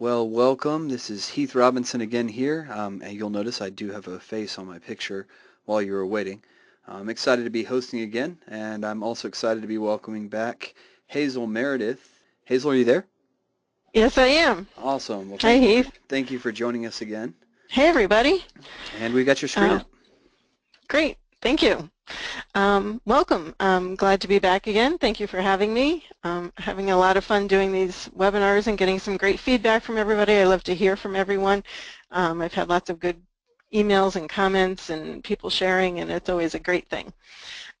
Well, welcome. This is Heath Robinson again here. And you'll notice I do have a face on my picture while you were waiting. I'm excited to be hosting again, and I'm also excited to be welcoming back Hazel Meredith. Hazel, are you there? Yes, I am. Awesome. Well, Hi, Heath. thank you for joining us again. Hey, everybody. And we got your screen Um, up. Great. Thank you. Welcome. I'm glad to be back again. Thank you for having me. Having a lot of fun doing these webinars and getting some great feedback from everybody. I love to hear from everyone. I've had lots of good emails and comments and people sharing, and it's always a great thing.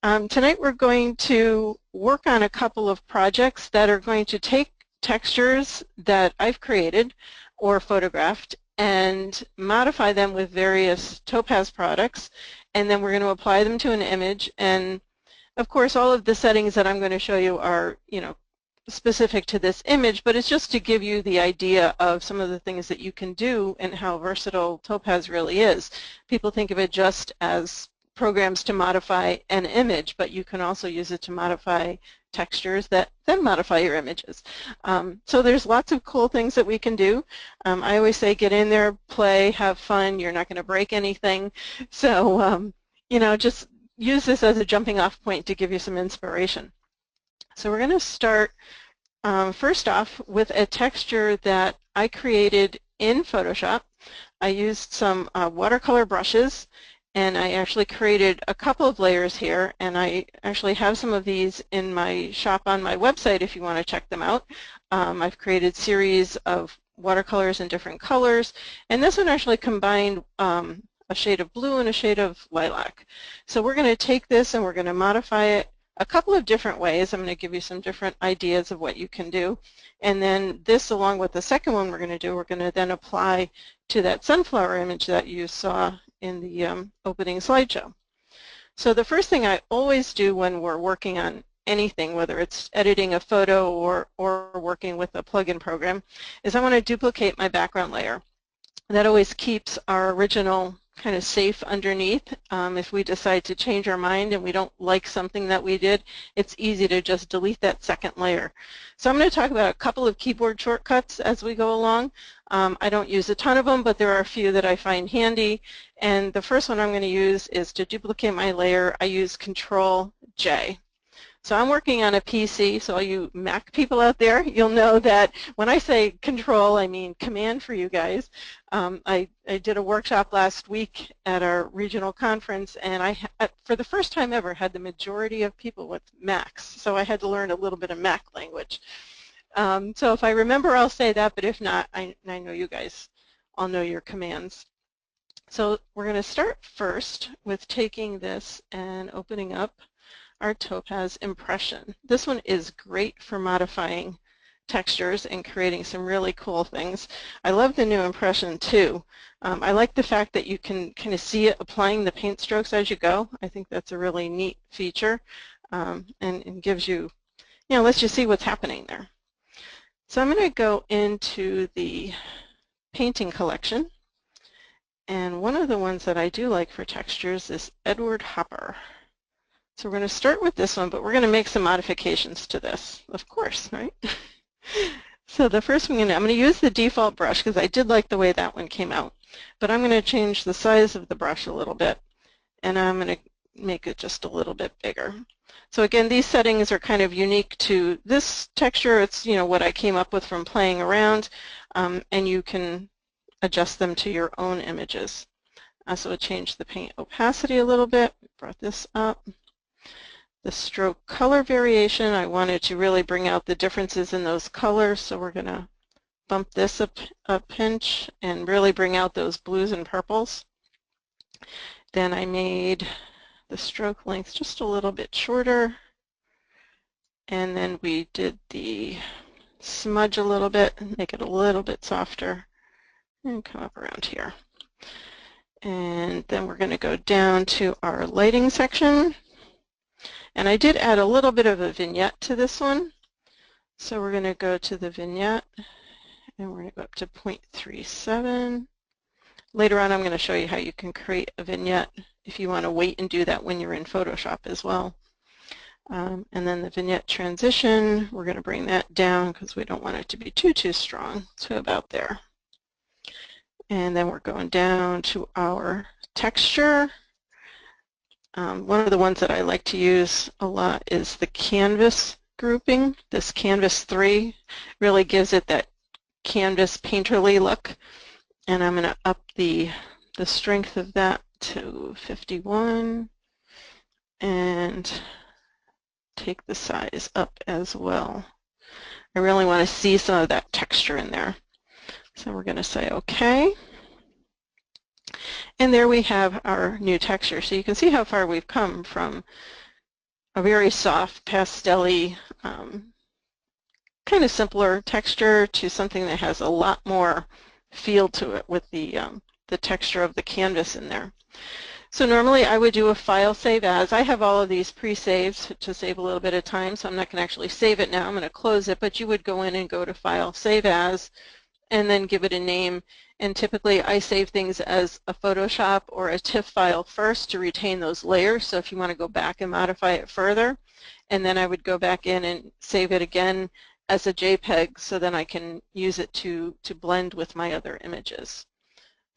Tonight we're going to work on a couple of projects that are going to take textures that I've created or photographed and modify them with various Topaz products, and then we're going to apply them to an image. And of course, all of the settings that I'm going to show you are, specific to this image, but it's just to give you the idea of some of the things that you can do and how versatile Topaz really is. People think of it just as programs to modify an image, but you can also use it to modify textures that then modify your images. So there's lots of cool things that we can do. I always say get in there, play, have fun. You're not going to break anything. So, just use this as a jumping off point to give you some inspiration. So we're going to start first off with a texture that I created in Photoshop. I used some watercolor brushes, and I actually created a couple of layers here, and I actually have some of these in my shop on my website if you want to check them out. I've created series of watercolors in different colors, and this one actually combined a shade of blue and a shade of lilac. So we're going to take this and we're going to modify it a couple of different ways. I'm going to give you some different ideas of what you can do. And then this, along with the second one we're going to do, we're going to then apply to that sunflower image that you saw in the opening slideshow. So the first thing I always do when we're working on anything, whether it's editing a photo or working with a plugin program, is I want to duplicate my background layer. That always keeps our original kind of safe underneath. If we decide to change our mind and we don't like something that we did, it's easy to just delete that second layer. So I'm going to talk about a couple of keyboard shortcuts as we go along. I don't use a ton of them, but there are a few that I find handy. And the first one I'm going to use is to duplicate my layer. I use Control-J. So I'm working on a PC, so all you Mac people out there, you'll know that when I say control, I mean command for you guys. I did a workshop last week at our regional conference, and I, for the first time ever, had the majority of people with Macs, so I had to learn a little bit of Mac language. So if I remember, I'll say that, but if not, I know you guys all know your commands. So we're going to start first with taking this and opening up our Topaz Impression. This one is great for modifying textures and creating some really cool things. I love the new Impression too. I like the fact that you can kind of see it applying the paint strokes as you go. I think that's a really neat feature and gives you, lets you see what's happening there. So I'm going to go into the painting collection, and one of the ones that I do like for textures is Edward Hopper. So we're going to start with this one, but we're going to make some modifications to this, of course, right? So the first one, I'm going to use the default brush because I did like the way that one came out, but I'm going to change the size of the brush a little bit, and I'm going to make it just a little bit bigger. So again, these settings are kind of unique to this texture. It's, what I came up with from playing around, and you can adjust them to your own images. So we'll change the paint opacity a little bit. Brought this up. The stroke color variation, I wanted to really bring out the differences in those colors, so we're going to bump this a pinch and really bring out those blues and purples. Then I made the stroke length just a little bit shorter, and then we did the smudge a little bit, make it a little bit softer, and come up around here. And then we're going to go down to our lighting section. And I did add a little bit of a vignette to this one. So we're going to go to the vignette, and we're going to go up to 0.37. Later on, I'm going to show you how you can create a vignette if you want to wait and do that when you're in Photoshop as well. And then the vignette transition, we're going to bring that down because we don't want it to be too strong, so about there. And then we're going down to our texture. One of the ones that I like to use a lot is the canvas grouping. This canvas 3 really gives it that canvas painterly look, and I'm going to up the strength of that to 51 and take the size up as well. I really want to see some of that texture in there. So we're going to say OK. And there we have our new texture. So you can see how far we've come from a very soft, pastel-y, kind of simpler texture to something that has a lot more feel to it with the texture of the canvas in there. So normally I would do a file save as. I have all of these pre-saves to save a little bit of time, so I'm not going to actually save it now. I'm going to close it, but you would go in and go to File, Save As, and then give it a name. And typically I save things as a Photoshop or a TIFF file first to retain those layers. So if you want to go back and modify it further, and then I would go back in and save it again as a JPEG so then I can use it to blend with my other images.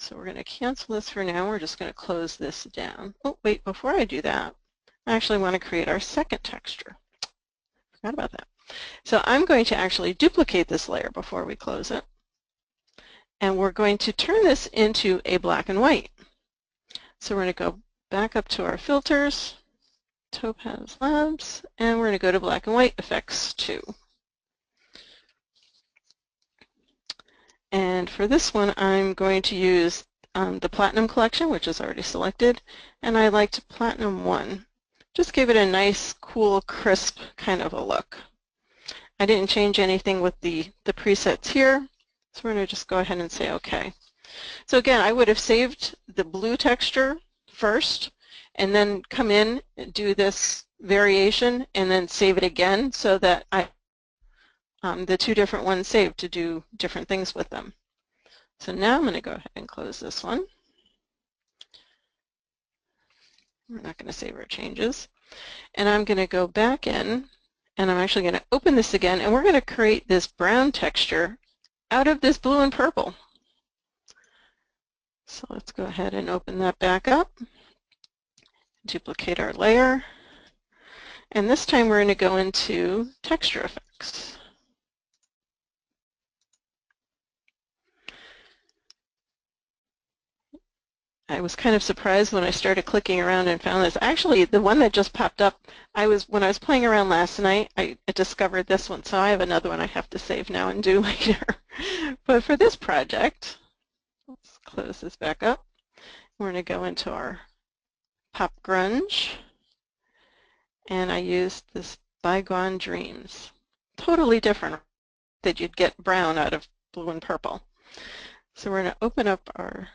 So we're going to cancel this for now. We're just going to close this down. Oh, wait, before I do that, I actually want to create our second texture. Forgot about that. So I'm going to actually duplicate this layer before we close it. And we're going to turn this into a black and white. So we're going to go back up to our filters, Topaz Labs, and we're going to go to Black and White Effects 2. And for this one, I'm going to use the Platinum Collection, which is already selected, and I liked Platinum 1. Just give it a nice, cool, crisp kind of a look. I didn't change anything with the presets here, so we're going to just go ahead and say OK. So again, I would have saved the blue texture first, and then come in, do this variation, and then save it again so that the two different ones saved to do different things with them. So now I'm going to go ahead and close this one. We're not going to save our changes. And I'm going to go back in, and I'm actually going to open this again, and we're going to create this brown texture out of this blue and purple. So let's go ahead and open that back up, duplicate our layer, and this time we're going to go into Texture Effects. I was kind of surprised when I started clicking around and found this. Actually, the one that just popped up, when I was playing around last night, I discovered this one, so I have another one I have to save now and do later. But for this project, let's close this back up. We're going to go into our Pop Grunge, and I used this Bygone Dreams. Totally different that you'd get brown out of blue and purple. So we're going to open up our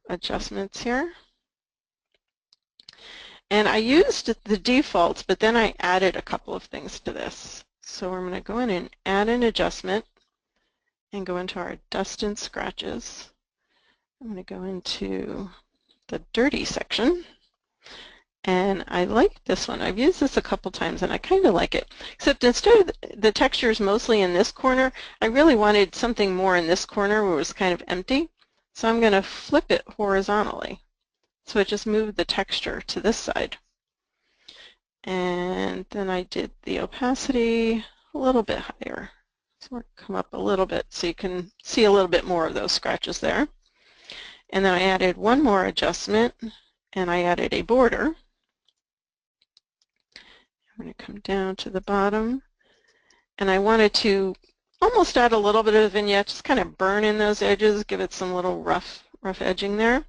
adjustments here. And I used the defaults, but then I added a couple of things to this. So I'm going to go in and add an adjustment and go into our dust and scratches. I'm going to go into the dirty section. And I like this one. I've used this a couple times and I kind of like it. Except instead of the texture is mostly in this corner, I really wanted something more in this corner where it was kind of empty. So I'm going to flip it horizontally. So it just moved the texture to this side. And then I did the opacity a little bit higher. So we'll come up a little bit so you can see a little bit more of those scratches there. And then I added one more adjustment, and I added a border. I'm going to come down to the bottom, and I wanted to almost add a little bit of vignette, just kind of burn in those edges, give it some little rough edging there.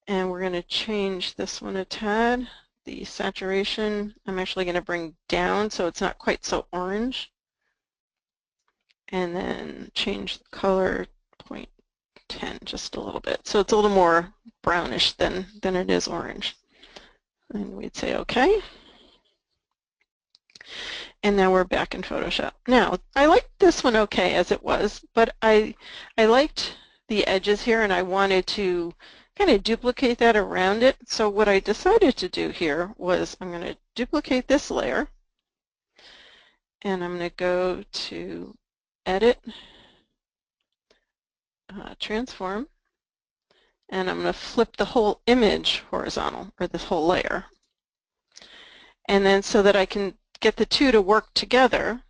And we're going to change this one a tad. The saturation, I'm actually going to bring down so it's not quite so orange. And then change the color 0.10 just a little bit. So it's a little more brownish than it is orange. And we'd say OK. And now we're back in Photoshop. Now, I liked this one okay as it was, but I liked the edges here, and I wanted to kind of duplicate that around it. So what I decided to do here was I'm going to duplicate this layer, and I'm going to go to Edit, Transform, and I'm going to flip the whole image horizontal, or this whole layer. And then so that I can get the two to work together,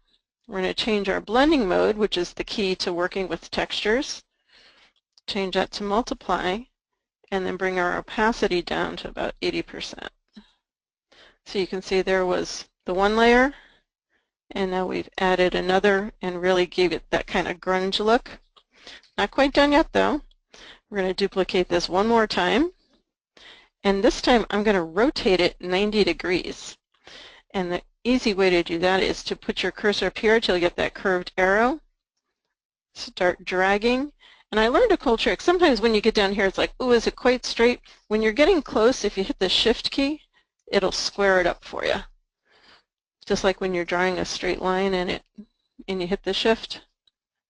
we're going to change our blending mode, which is the key to working with textures. Change that to multiply, and then bring our opacity down to about 80%. So you can see there was the one layer, and now we've added another and really gave it that kind of grunge look. Not quite done yet though. We're going to duplicate this one more time, and this time I'm going to rotate it 90 degrees. And the easy way to do that is to put your cursor up here till you get that curved arrow. Start dragging. And I learned a cool trick. Sometimes when you get down here, it's like, oh, is it quite straight? When you're getting close, if you hit the Shift key, it'll square it up for you. Just like when you're drawing a straight line and you hit the Shift, it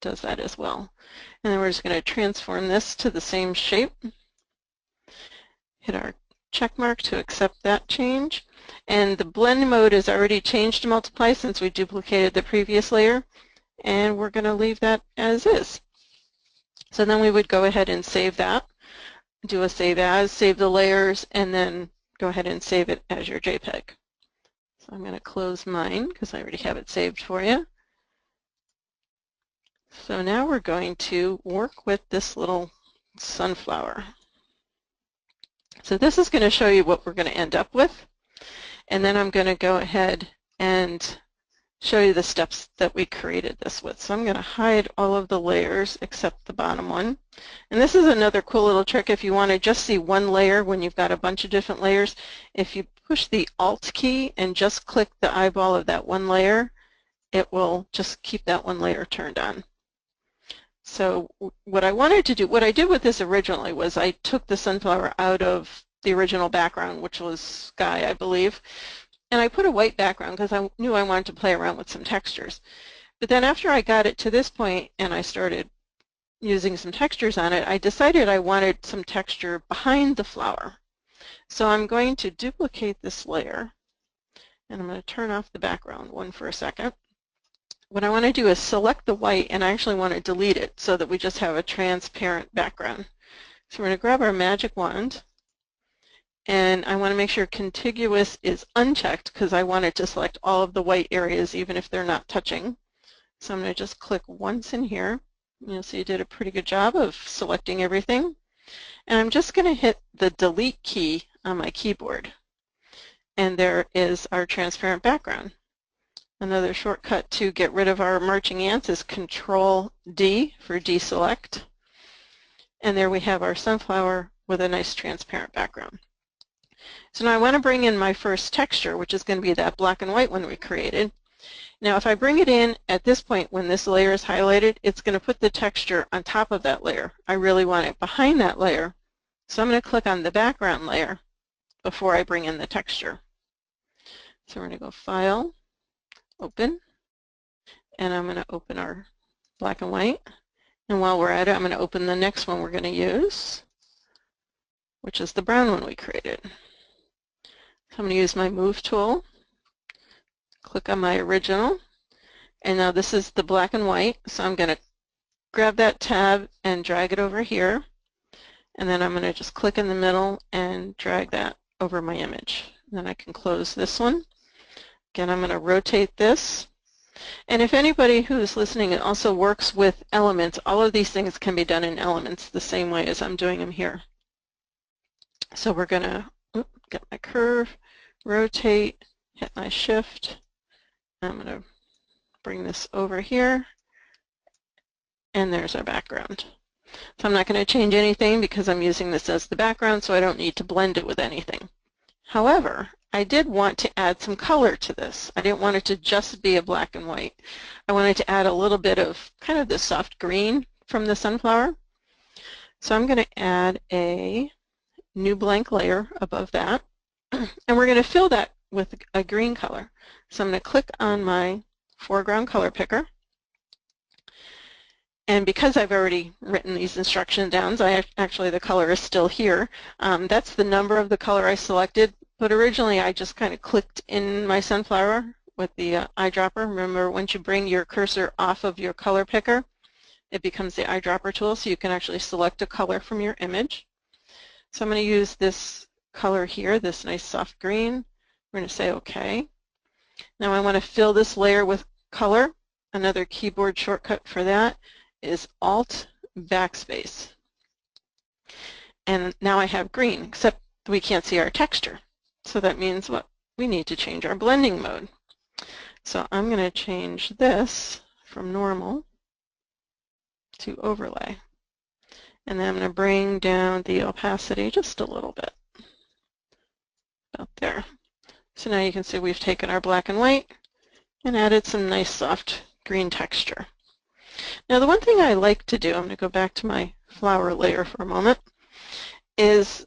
does that as well. And then we're just going to transform this to the same shape. Hit our check mark to accept that change. And the blend mode is already changed to multiply since we duplicated the previous layer. And we're going to leave that as is. So then we would go ahead and save that, do a save as, save the layers, and then go ahead and save it as your JPEG. So I'm going to close mine because I already have it saved for you. So now we're going to work with this little sunflower. So this is going to show you what we're going to end up with. And then I'm going to go ahead and show you the steps that we created this with. So I'm going to hide all of the layers except the bottom one. And this is another cool little trick if you want to just see one layer when you've got a bunch of different layers. If you push the Alt key and just click the eyeball of that one layer, it will just keep that one layer turned on. So what I did with this originally was I took the sunflower out of the original background, which was sky, I believe, and I put a white background because I knew I wanted to play around with some textures. But then after I got it to this point and I started using some textures on it, I decided I wanted some texture behind the flower. So I'm going to duplicate this layer, and I'm going to turn off the background one for a second. What I want to do is select the white, and I actually want to delete it so that we just have a transparent background. So we're going to grab our magic wand, and I want to make sure contiguous is unchecked because I want it to select all of the white areas even if they're not touching. So I'm going to just click once in here. You'll see you did a pretty good job of selecting everything. And I'm just going to hit the delete key on my keyboard. And there is our transparent background. Another shortcut to get rid of our marching ants is Control D for deselect. And there we have our sunflower with a nice transparent background. So now I want to bring in my first texture, which is going to be that black and white one we created. Now if I bring it in at this point when this layer is highlighted, it's going to put the texture on top of that layer. I really want it behind that layer. So I'm going to click on the background layer before I bring in the texture. So we're going to go File, Open, and I'm going to open our black and white. And while we're at it, I'm going to open the next one we're going to use, which is the brown one we created. So I'm going to use my Move tool, click on my original, and now this is the black and white, so I'm going to grab that tab and drag it over here, and then I'm going to just click in the middle and drag that over my image. And then I can close this one. Again, I'm going to rotate this. And if anybody who's listening also works with elements, all of these things can be done in elements the same way as I'm doing them here. So we're going to get my curve, rotate, hit my Shift. I'm going to bring this over here, and there's our background. So I'm not going to change anything because I'm using this as the background, so I don't need to blend it with anything. However, I did want to add some color to this. I didn't want it to just be a black and white. I wanted to add a little bit of kind of the soft green from the sunflower. So I'm going to add a new blank layer above that, and we're going to fill that with a green color. So I'm going to click on my foreground color picker, and because I've already written these instructions down, actually the color is still here. That's the number of the color I selected, but originally I just kind of clicked in my sunflower with the eyedropper. Remember, once you bring your cursor off of your color picker, it becomes the eyedropper tool, so you can actually select a color from your image. So I'm going to use this color here, this nice soft green. We're going to say OK. Now I want to fill this layer with color. Another keyboard shortcut for that is Alt backspace. And now I have green, except we can't see our texture. So that means what? We need to change our blending mode. So I'm going to change this from normal to overlay. And then I'm going to bring down the opacity just a little bit. About there. So now you can see we've taken our black and white and added some nice soft green texture. Now the one thing I like to do, I'm going to go back to my flower layer for a moment, is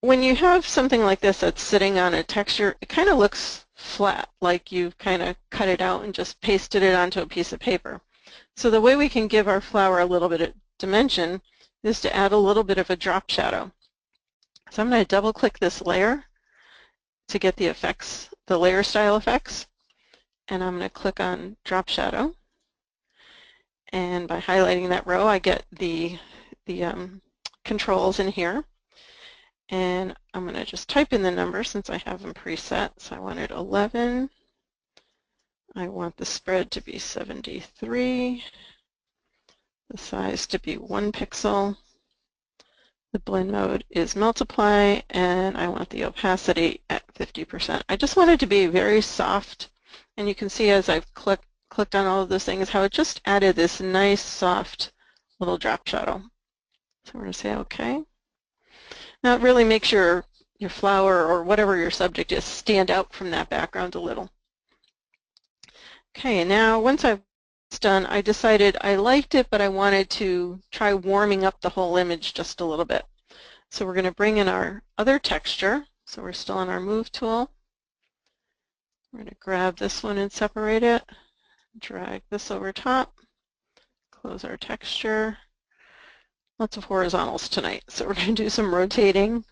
when you have something like this that's sitting on a texture, it kind of looks flat, like you've kind of cut it out and just pasted it onto a piece of paper. So the way we can give our flower a little bit of dimension is to add a little bit of a drop shadow. So I'm going to double click this layer to get the effects, the layer style effects, and I'm going to click on drop shadow. And by highlighting that row, I get the controls in here. And I'm going to just type in the number since I have them preset. So I wanted 11. I want the spread to be 73. The size to be 1 pixel. The blend mode is multiply, and I want the opacity at 50%. I just want it to be very soft, and you can see as I've clicked on all of those things how it just added this nice soft little drop shadow. So we're going to say OK. Now it really makes your flower or whatever your subject is stand out from that background a little. Okay, now once I've done, I decided I liked it, but I wanted to try warming up the whole image just a little bit. So we're going to bring in our other texture. So we're still on our Move tool. We're going to grab this one and separate it, drag this over top, close our texture. Lots of horizontals tonight, so we're going to do some rotating.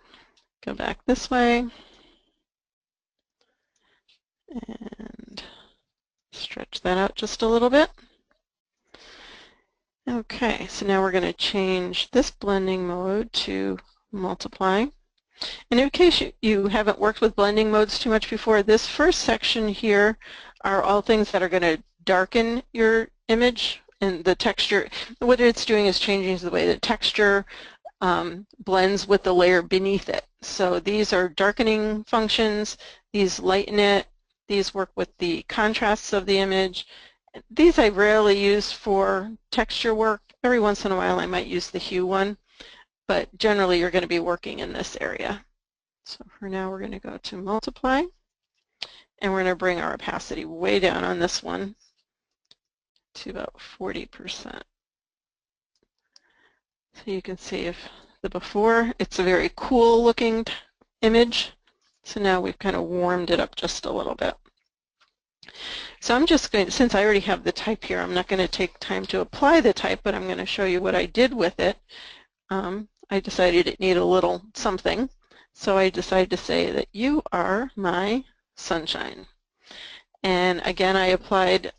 Go back this way and stretch that out just a little bit. Okay, so now we're going to change this blending mode to multiply. And in case you haven't worked with blending modes too much before, this first section here are all things that are going to darken your image, and the texture. What it's doing is changing the way the texture blends with the layer beneath it. So these are darkening functions, these lighten it, these work with the contrasts of the image. These I rarely use for texture work. Every once in a while I might use the hue one, but generally you're going to be working in this area. So for now we're going to go to multiply, and we're going to bring our opacity way down on this one to about 40%. So you can see if the before, it's a very cool looking image. So now we've kind of warmed it up just a little bit. So I'm just going to, since I already have the type here, I'm not going to take time to apply the type, but I'm going to show you what I did with it. I decided it needed a little something, so I decided to say that you are my sunshine. And again, I applied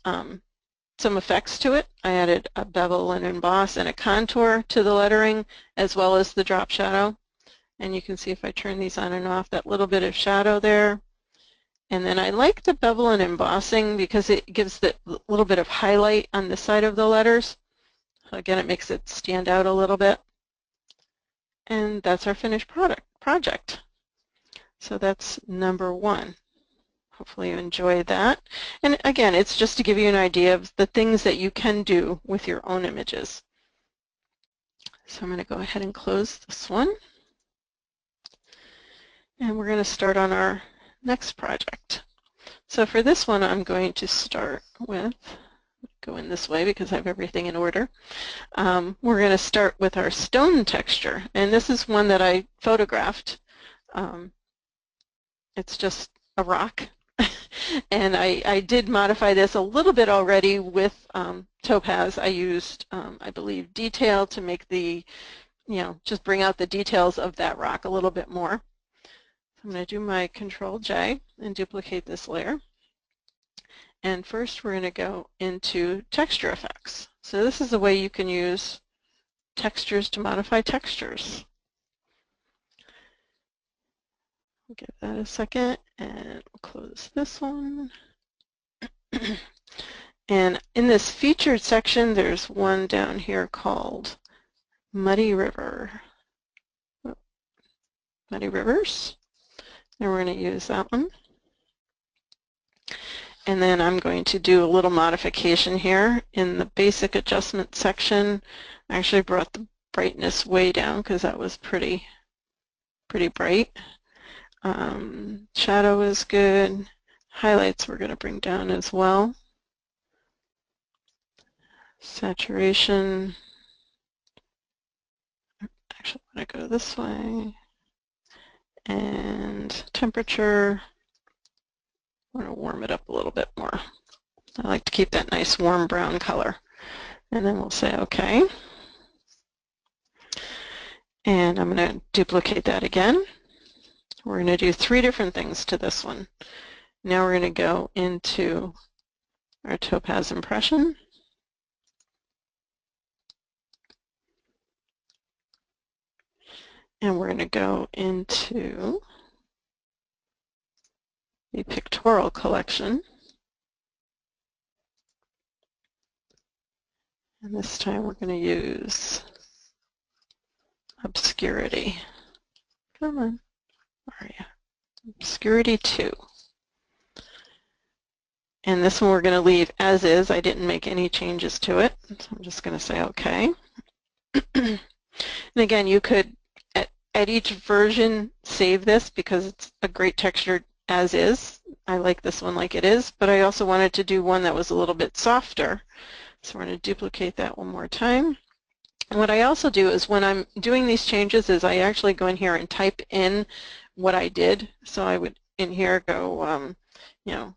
some effects to it. I added a bevel and emboss and a contour to the lettering, as well as the drop shadow. And you can see if I turn these on and off, that little bit of shadow there. And then I like the bevel and embossing because it gives the little bit of highlight on the side of the letters. So again, it makes it stand out a little bit. And that's our finished project. So that's number 1. Hopefully you enjoyed that. And again, it's just to give you an idea of the things that you can do with your own images. So I'm going to go ahead and close this one. And we're going to start on our next project. So for this one, I'm going to start with, go in this way because I have everything in order. We're going to start with our stone texture. And this is one that I photographed. It's just a rock. And I did modify this a little bit already with Topaz. I used, I believe, detail to make the, just bring out the details of that rock a little bit more. I'm going to do my Control J and duplicate this layer. And first we're going to go into texture effects. So this is a way you can use textures to modify textures. I'll give that a second and we'll close this one. And in this featured section, there's one down here called Muddy River. Muddy Rivers. And we're going to use that one. And then I'm going to do a little modification here. In the basic adjustment section, I actually brought the brightness way down because that was pretty bright. Shadow is good. Highlights we're going to bring down as well. Saturation. Actually, I'm going to go this way. And temperature. I'm going to warm it up a little bit more. I like to keep that nice warm brown color. And then we'll say OK. And I'm going to duplicate that again. We're going to do 3 different things to this one. Now we're going to go into our topaz impression. And we're going to go into the pictorial collection. And this time we're going to use obscurity. Come on. Where are you? Obscurity 2. And this one we're going to leave as is. I didn't make any changes to it. So I'm just going to say OK. And again, you could, at each version, save this because it's a great texture as is. I like this one like it is, but I also wanted to do one that was a little bit softer. So we're going to duplicate that one more time. And what I also do is when I'm doing these changes is I actually go in here and type in what I did. So I would in here go, you know,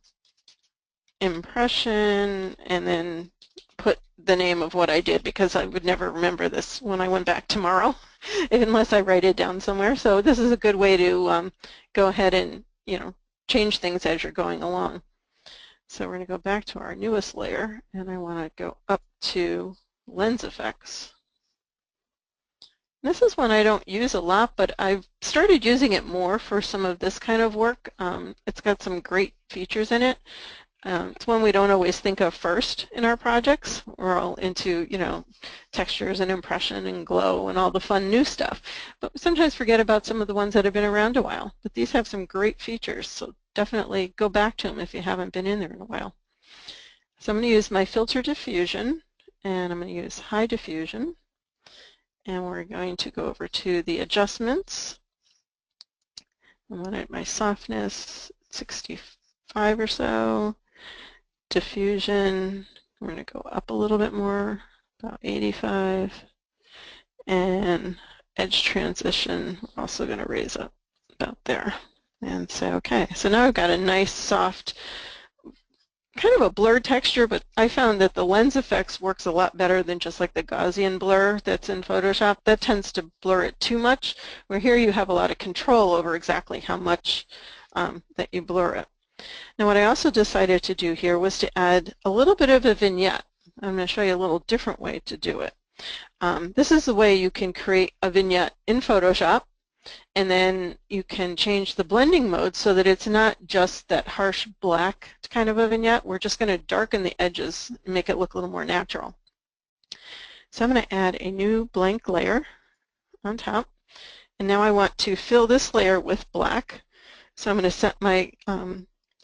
impression, and then put the name of what I did because I would never remember this when I went back tomorrow unless I write it down somewhere. So this is a good way to go ahead and, you know, change things as you're going along. So we're going to go back to our newest layer, and I want to go up to lens effects. This is one I don't use a lot, but I've started using it more for some of this kind of work. It's got some great features in it. It's one we don't always think of first in our projects. We're all into, you know, textures and impression and glow and all the fun new stuff. But we sometimes forget about some of the ones that have been around a while. But these have some great features, so definitely go back to them if you haven't been in there in a while. So I'm going to use my filter diffusion, and I'm going to use high diffusion. And we're going to go over to the adjustments. I want my softness 65 or so. Diffusion, we're going to go up a little bit more, about 85. And edge transition, we're also going to raise up about there. And say OK. So now I've got a nice soft, kind of a blurred texture, but I found that the lens effects works a lot better than just like the Gaussian blur that's in Photoshop. That tends to blur it too much, where here you have a lot of control over exactly how much that you blur it. Now what I also decided to do here was to add a little bit of a vignette. I'm going to show you a little different way to do it. This is the way you can create a vignette in Photoshop, and then you can change the blending mode so that it's not just that harsh black kind of a vignette. We're just going to darken the edges and make it look a little more natural. So I'm going to add a new blank layer on top, and now I want to fill this layer with black. So I'm going to set my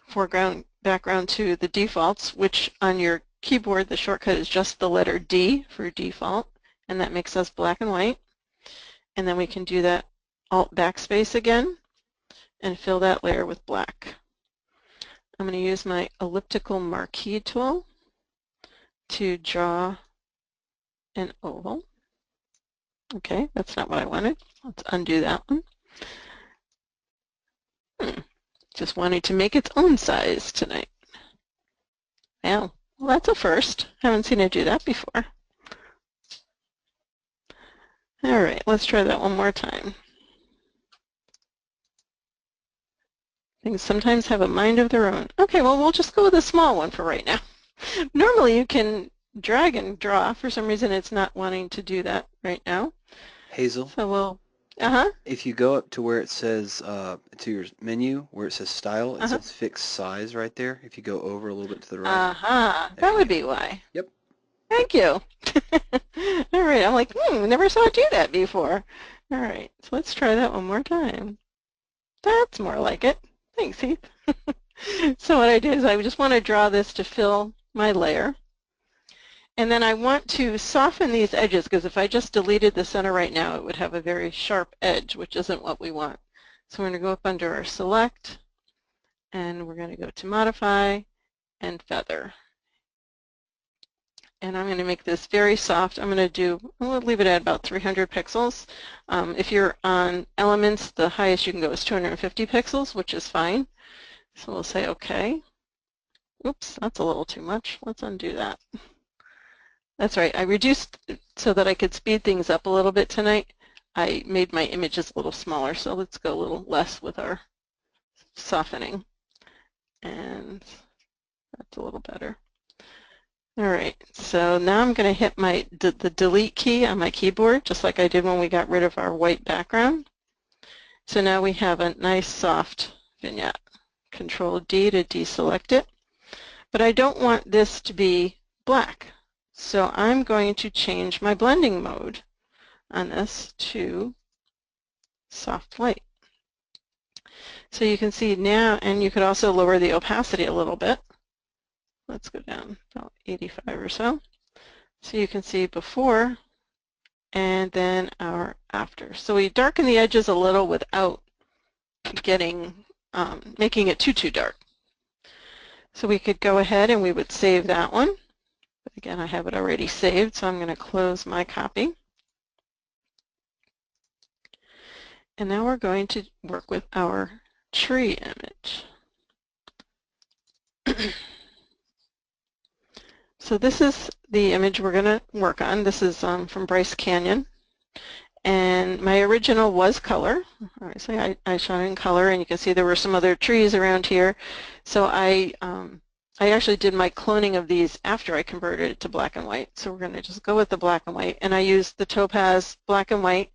foreground background to the defaults, which on your keyboard the shortcut is just the letter D for default, and that makes us black and white. And then we can do that Alt backspace again and fill that layer with black. I'm going to use my elliptical marquee tool to draw an oval. Okay, that's not what I wanted. Let's undo that one. Just wanted to make its own size tonight. Well, that's a first. Haven't seen it do that before. All right, let's try that one more time. Things sometimes have a mind of their own. Okay, well, we'll just go with a small one for right now. Normally you can drag and draw. For some reason it's not wanting to do that right now. Hazel, So we'll, if you go up to where it says, to your menu, where it says style, it says fixed size right there. If you go over a little bit to the right. There that you would go. be why. Yep. Thank you. All right, I'm like, never saw it do that before. All right, so let's try that one more time. That's more like it. Thanks, Heath. So what I did is I just want to draw this to fill my layer. And then I want to soften these edges, because if I just deleted the center right now, it would have a very sharp edge, which isn't what we want. So we're going to go up under our Select, and we're going to go to Modify and Feather. And I'm going to make this very soft. I'm going to leave it at about 300 pixels. If you're on Elements, the highest you can go is 250 pixels, which is fine. So we'll say OK. Oops, that's a little too much. Let's undo that. That's right. I reduced so that I could speed things up a little bit tonight. I made my images a little smaller, so let's go a little less with our softening. And that's a little better. All right, so now I'm going to hit the delete key on my keyboard, just like I did when we got rid of our white background. So now we have a nice soft vignette. Control D to deselect it. But I don't want this to be black. So I'm going to change my blending mode on this to soft white. So you can see now, and you could also lower the opacity a little bit. Let's go down about 85 or so. So you can see before and then our after. So we darken the edges a little without making it too dark. So we could go ahead and we would save that one. But again, I have it already saved, so I'm going to close my copy. And now we're going to work with our tree image. So this is the image we're going to work on. This is from Bryce Canyon. And my original was color. Obviously, I shot in color, and you can see there were some other trees around here. So I actually did my cloning of these after I converted it to black and white. So we're going to just go with the black and white. And I used the Topaz black and white.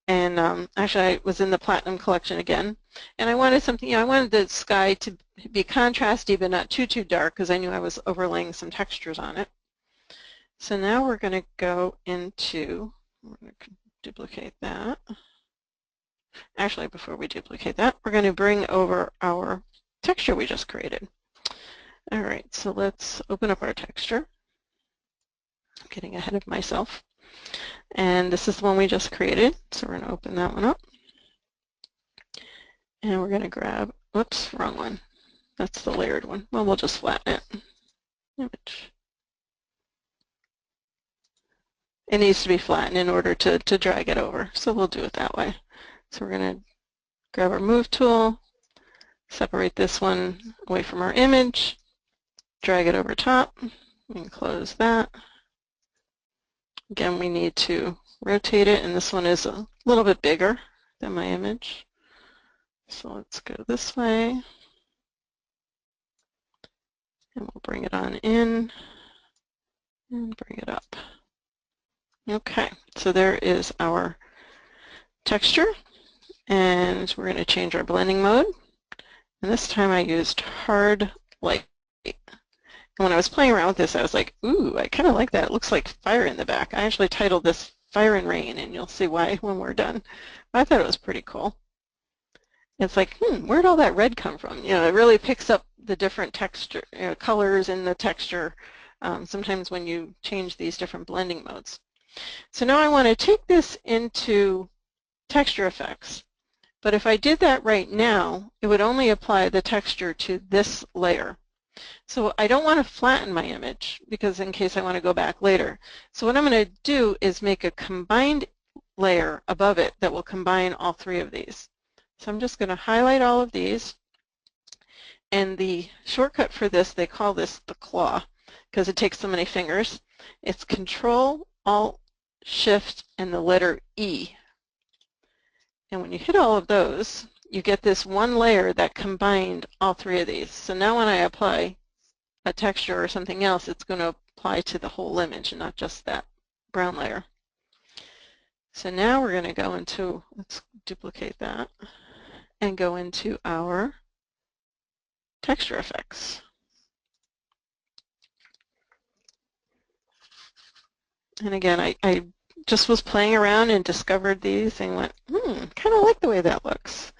And actually, I was in the Platinum collection again. And I wanted something, I wanted the sky to be contrasty, but not too dark, because I knew I was overlaying some textures on it. So now we're going to go into, we're going to duplicate that. Actually, before we duplicate that, we're going to bring over our texture we just created. All right, so let's open up our texture. I'm getting ahead of myself. And this is the one we just created, so we're going to open that one up. And we're going to grab, whoops, wrong one. That's the layered one. Well, we'll just flatten it. Image. It needs to be flattened in order to drag it over, so we'll do it that way. So we're going to grab our Move tool, separate this one away from our image, drag it over top, and close that. Again, we need to rotate it, and this one is a little bit bigger than my image. So let's go this way, and we'll bring it on in and bring it up. Okay, so there is our texture, and we're going to change our blending mode. And this time I used hard light. And when I was playing around with this, I was like, ooh, I kind of like that. It looks like fire in the back. I actually titled this Fire and Rain, and you'll see why when we're done. But I thought it was pretty cool. It's like, where'd all that red come from? You know, it really picks up the different texture, colors in the texture sometimes when you change these different blending modes. So now I want to take this into texture effects. But if I did that right now, it would only apply the texture to this layer. So I don't want to flatten my image, because in case I want to go back later. So what I'm going to do is make a combined layer above it that will combine all three of these. So I'm just going to highlight all of these. And the shortcut for this, they call this the claw, because it takes so many fingers. It's Control, Alt, Shift, and the letter E. And when you hit all of those, you get this one layer that combined all three of these. So now when I apply a texture or something else, it's going to apply to the whole image and not just that brown layer. So now we're going to go into, let's duplicate that, and go into our texture effects. And again, I just was playing around and discovered these and went, kind of like the way that looks.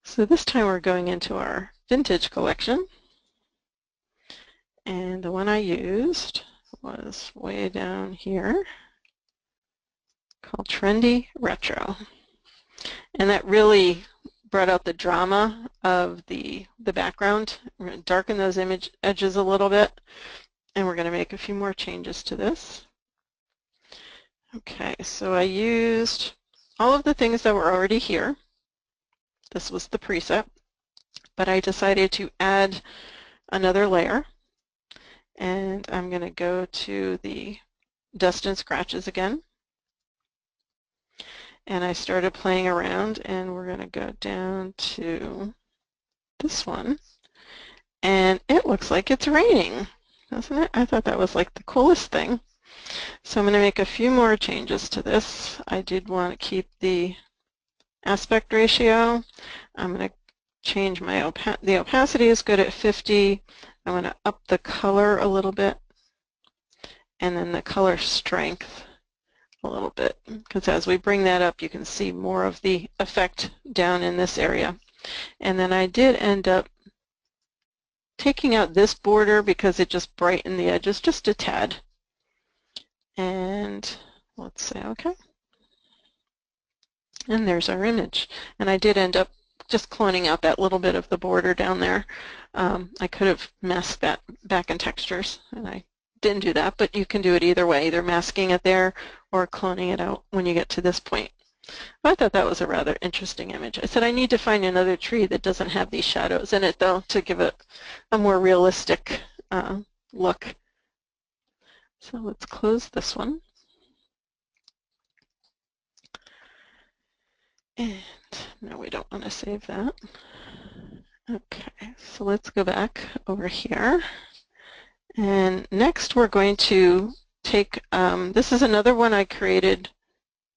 So this time we're going into our vintage collection. And the one I used was way down here called Trendy Retro. And that really brought out the drama of the background. We're going to darken those image edges a little bit. And we're going to make a few more changes to this. Okay, so I used all of the things that were already here. This was the preset, but I decided to add another layer, and I'm going to go to the dust and scratches again, and I started playing around, and we're going to go down to this one, and it looks like it's raining, doesn't it? I thought that was like the coolest thing. So I'm going to make a few more changes to this. I did want to keep the aspect ratio. I'm going to change my the opacity is good at 50. I'm going to up the color a little bit, and then the color strength a little bit, because as we bring that up, you can see more of the effect down in this area. And then I did end up taking out this border because it just brightened the edges just a tad. And let's say OK. And there's our image. And I did end up just cloning out that little bit of the border down there. I could have masked that back in textures, and I didn't do that, but you can do it either way, either masking it there or cloning it out when you get to this point. I thought that was a rather interesting image. I said I need to find another tree that doesn't have these shadows in it, though, to give it a more realistic look. So let's close this one. And no, we don't want to save that. Okay, so let's go back over here. And next we're going to take, this is another one I created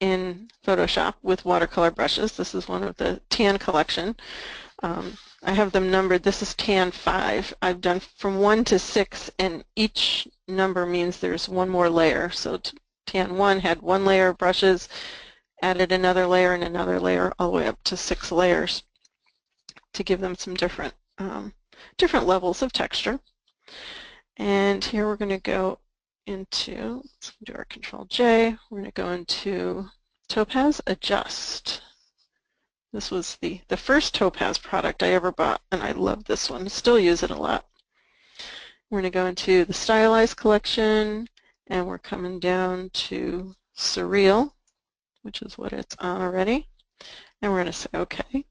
in Photoshop with watercolor brushes. This is one of the tan collection. I have them numbered. This is tan 5. I've done from 1 to 6, and each number means there's one more layer. So tan 1 had 1 layer of brushes, added another layer and another layer, all the way up to 6 layers to give them some different levels of texture. And here we're going to go into, let's do our Control J, we're going to go into Topaz Adjust. This was the first Topaz product I ever bought, and I love this one. I still use it a lot. We're going to go into the Stylized collection, and we're coming down to Surreal, which is what it's on already. And we're going to say OK.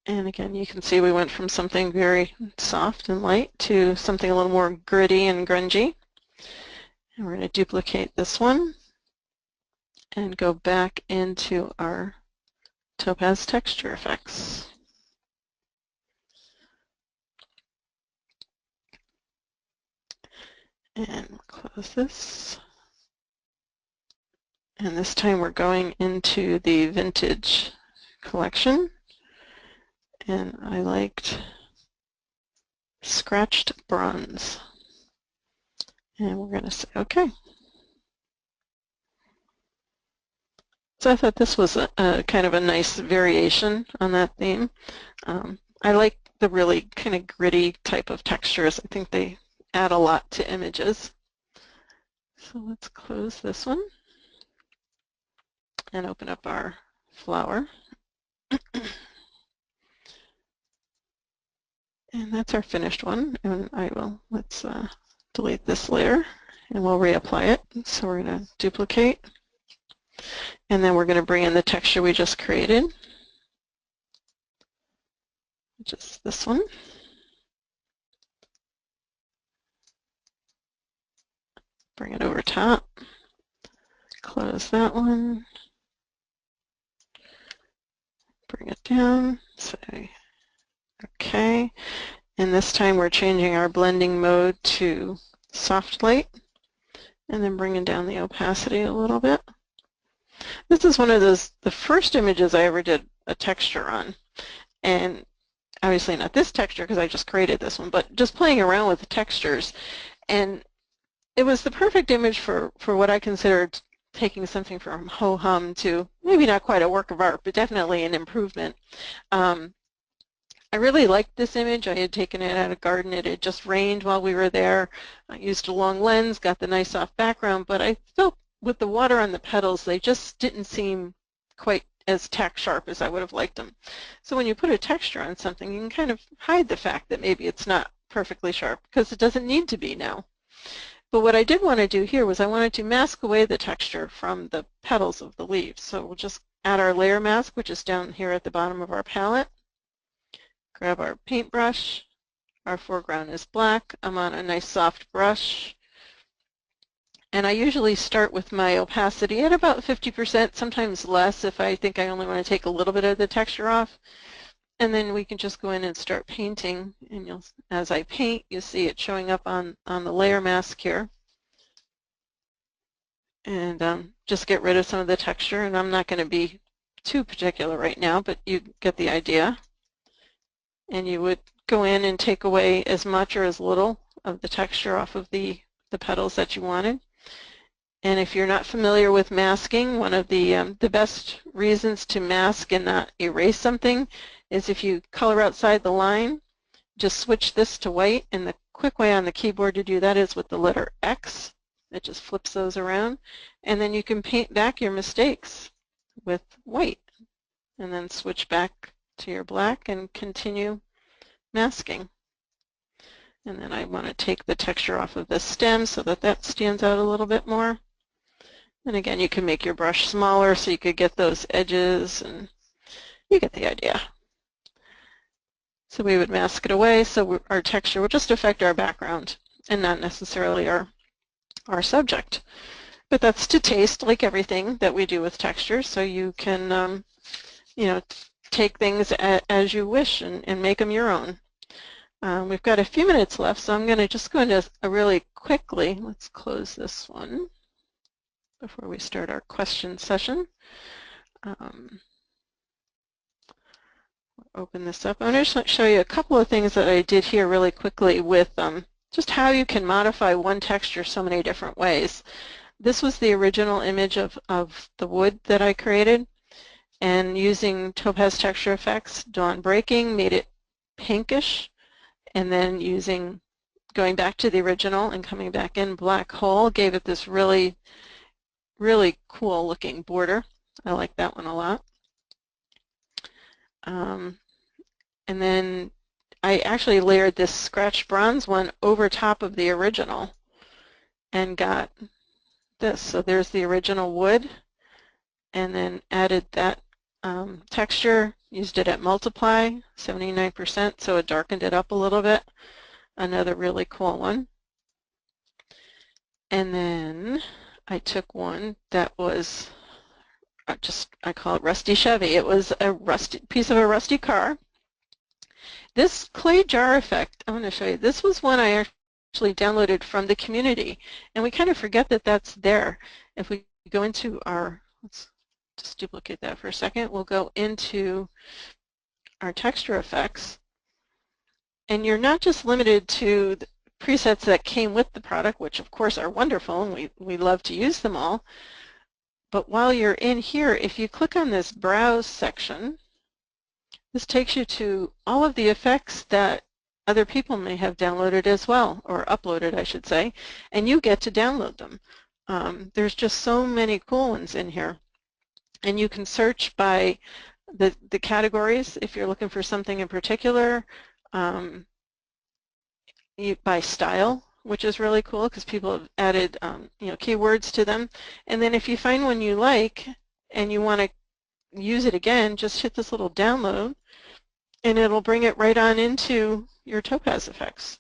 And again, you can see we went from something very soft and light to something a little more gritty and grungy. And we're going to duplicate this one and go back into our Topaz texture effects. And close this. And this time we're going into the vintage collection. And I liked Scratched Bronze. And we're going to say OK. So I thought this was a kind of a nice variation on that theme. I like the really kind of gritty type of textures. I think they add a lot to images. So let's close this one and open up our flower. And that's our finished one. And let's delete this layer and we'll reapply it. So we're going to duplicate. And then we're going to bring in the texture we just created, which is this one. Bring it over top. Close that one. bring it down, say okay, and this time we're changing our blending mode to soft light, and then bringing down the opacity a little bit. This is one of the first images I ever did a texture on, and obviously not this texture because I just created this one, but just playing around with the textures, and it was the perfect image for what I considered taking something from ho-hum to maybe not quite a work of art, but definitely an improvement. I really liked this image. I had taken it at a garden. It had just rained while we were there. I used a long lens, got the nice soft background, but I felt with the water on the petals, they just didn't seem quite as tack sharp as I would have liked them. So when you put a texture on something, you can kind of hide the fact that maybe it's not perfectly sharp because it doesn't need to be now. But what I did want to do here was I wanted to mask away the texture from the petals of the leaves. So we'll just add our layer mask, which is down here at the bottom of our palette. Grab our paintbrush. Our foreground is black. I'm on a nice soft brush. And I usually start with my opacity at about 50%, sometimes less if I think I only want to take a little bit of the texture off. And then we can just go in and start painting. And as I paint, you see it showing up on the layer mask here. And just get rid of some of the texture. And I'm not going to be too particular right now, but you get the idea. And you would go in and take away as much or as little of the texture off of the petals that you wanted. And if you're not familiar with masking, one of the best reasons to mask and not erase something is if you color outside the line, just switch this to white. And the quick way on the keyboard to do that is with the letter X. It just flips those around. And then you can paint back your mistakes with white. And then switch back to your black and continue masking. And then I want to take the texture off of the stem so that that stands out a little bit more. And again, you can make your brush smaller so you could get those edges, and you get the idea. So we would mask it away so our texture will just affect our background and not necessarily our subject. But that's to taste, like everything that we do with texture, so you can take things as you wish and make them your own. We've got a few minutes left, so I'm going to just go into really quickly. Let's close this one before we start our question session. Open this up. I'm going to show you a couple of things that I did here really quickly with just how you can modify one texture so many different ways. This was the original image of the wood that I created, and using Topaz Texture Effects, Dawn Breaking made it pinkish, and then going back to the original and coming back in, Black Hole gave it this really, really cool looking border. I like that one a lot. And then I actually layered this scratch bronze one over top of the original and got this. So there's the original wood, and then added that texture, used it at multiply, 79%, so it darkened it up a little bit. Another really cool one. And then I took one that was I call it Rusty Chevy. It was a piece of a rusty car. This clay jar effect, I'm going to show you. This was one I actually downloaded from the community, and we kind of forget that that's there. If we go into let's just duplicate that for a second. We'll go into our texture effects, and you're not just limited to the presets that came with the product, which of course are wonderful, and we love to use them all. But while you're in here, if you click on this Browse section, this takes you to all of the effects that other people may have downloaded as well, or uploaded, I should say, and you get to download them. There's just so many cool ones in here. And you can search by the categories if you're looking for something in particular, by style, which is really cool because people have added keywords to them. And then if you find one you like and you want to use it again, just hit this little download and it'll bring it right on into your Topaz effects.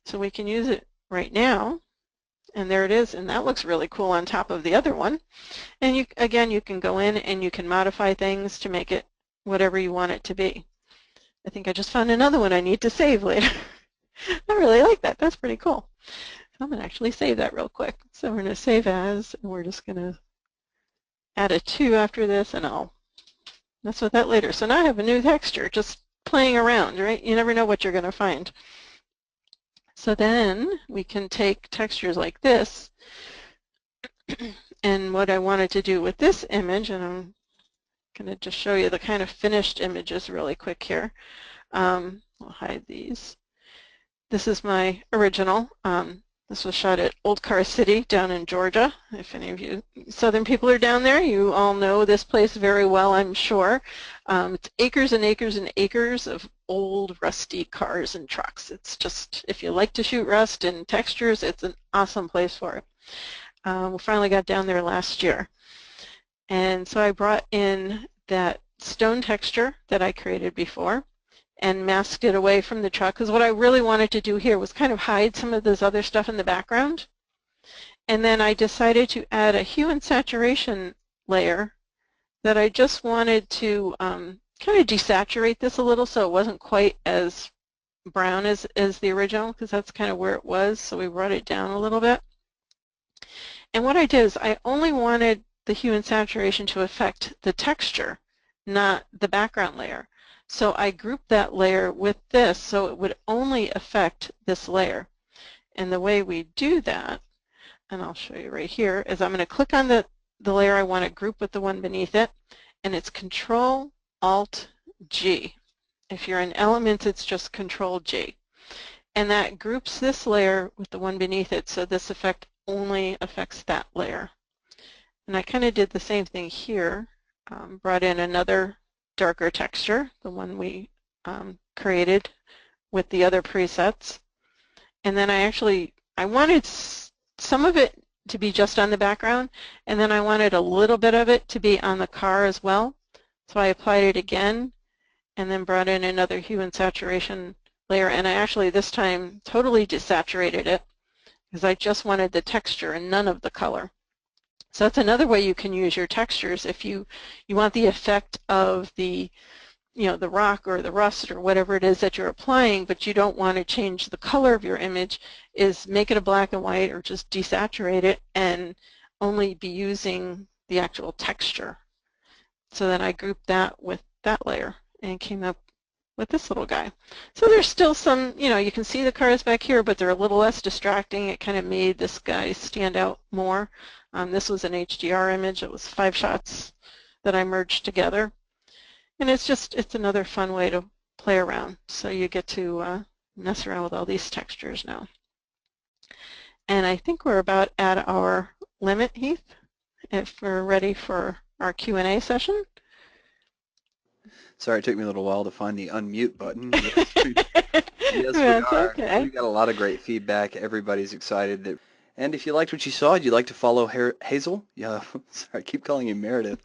So we can use it right now, and there it is, and that looks really cool on top of the other one. And again, you can go in and you can modify things to make it whatever you want it to be. I think I just found another one I need to save later. I really like that. That's pretty cool. So I'm going to actually save that real quick. So we're going to save as, and we're just going to add a 2 after this, and I'll mess with that later. So now I have a new texture, just playing around, right? You never know what you're going to find. So then we can take textures like this, and what I wanted to do with this image, and I'm going to just show you the kind of finished images really quick here. I'll hide these. This is my original. This was shot at Old Car City down in Georgia. If any of you Southern people are down there, you all know this place very well, I'm sure. It's acres and acres and acres of old rusty cars and trucks. It's just, if you like to shoot rust and textures, it's an awesome place for it. We finally got down there last year. And so I brought in that stone texture that I created before and masked it away from the truck, because what I really wanted to do here was kind of hide some of this other stuff in the background. And then I decided to add a hue and saturation layer that I just wanted to kind of desaturate this a little so it wasn't quite as brown as the original, because that's kind of where it was, so we brought it down a little bit. And what I did is I only wanted the hue and saturation to affect the texture, not the background layer. So I grouped that layer with this so it would only affect this layer. And the way we do that, and I'll show you right here, is I'm going to click on the layer I want to group with the one beneath it, and it's Control-Alt-G. If you're in Elements, it's just Control-G. And that groups this layer with the one beneath it, so this effect only affects that layer. And I kind of did the same thing here, brought in another darker texture, the one we created with the other presets. And then I wanted some of it to be just on the background, and then I wanted a little bit of it to be on the car as well. So I applied it again and then brought in another hue and saturation layer, and I actually this time totally desaturated it because I just wanted the texture and none of the color. So that's another way you can use your textures if you want the effect of the the rock or the rust or whatever it is that you're applying, but you don't want to change the color of your image, is make it a black and white or just desaturate it and only be using the actual texture. So then I grouped that with that layer and came up with this little guy. So there's still some, you can see the cars back here, but they're a little less distracting. It kind of made this guy stand out more. This was an HDR image. It was 5 shots that I merged together. And it's another fun way to play around. So you get to mess around with all these textures now. And I think we're about at our limit, Heath, if we're ready for our Q&A session. Sorry, it took me a little while to find the unmute button. Yes, we are. Okay. We got a lot of great feedback. Everybody's excited. And if you liked what you saw, you'd like to follow Hazel? Yeah, sorry, I keep calling you Meredith.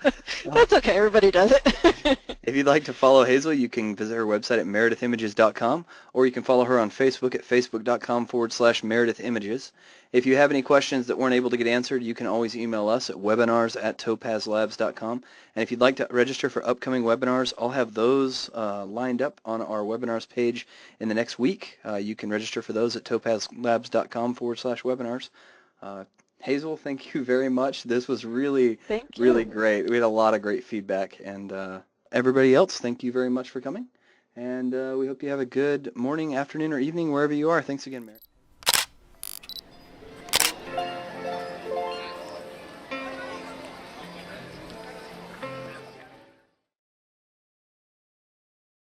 That's okay. Everybody does it. If you'd like to follow Hazel, you can visit her website at meredithimages.com, or you can follow her on Facebook at facebook.com/meredithimages. If you have any questions that weren't able to get answered, you can always email us at webinars@topazlabs.com. And if you'd like to register for upcoming webinars, I'll have those lined up on our webinars page in the next week. You can register for those at topazlabs.com/webinars. Hazel, thank you very much. This was really great. We had a lot of great feedback. And everybody else, thank you very much for coming. And we hope you have a good morning, afternoon, or evening, wherever you are. Thanks again, Mary.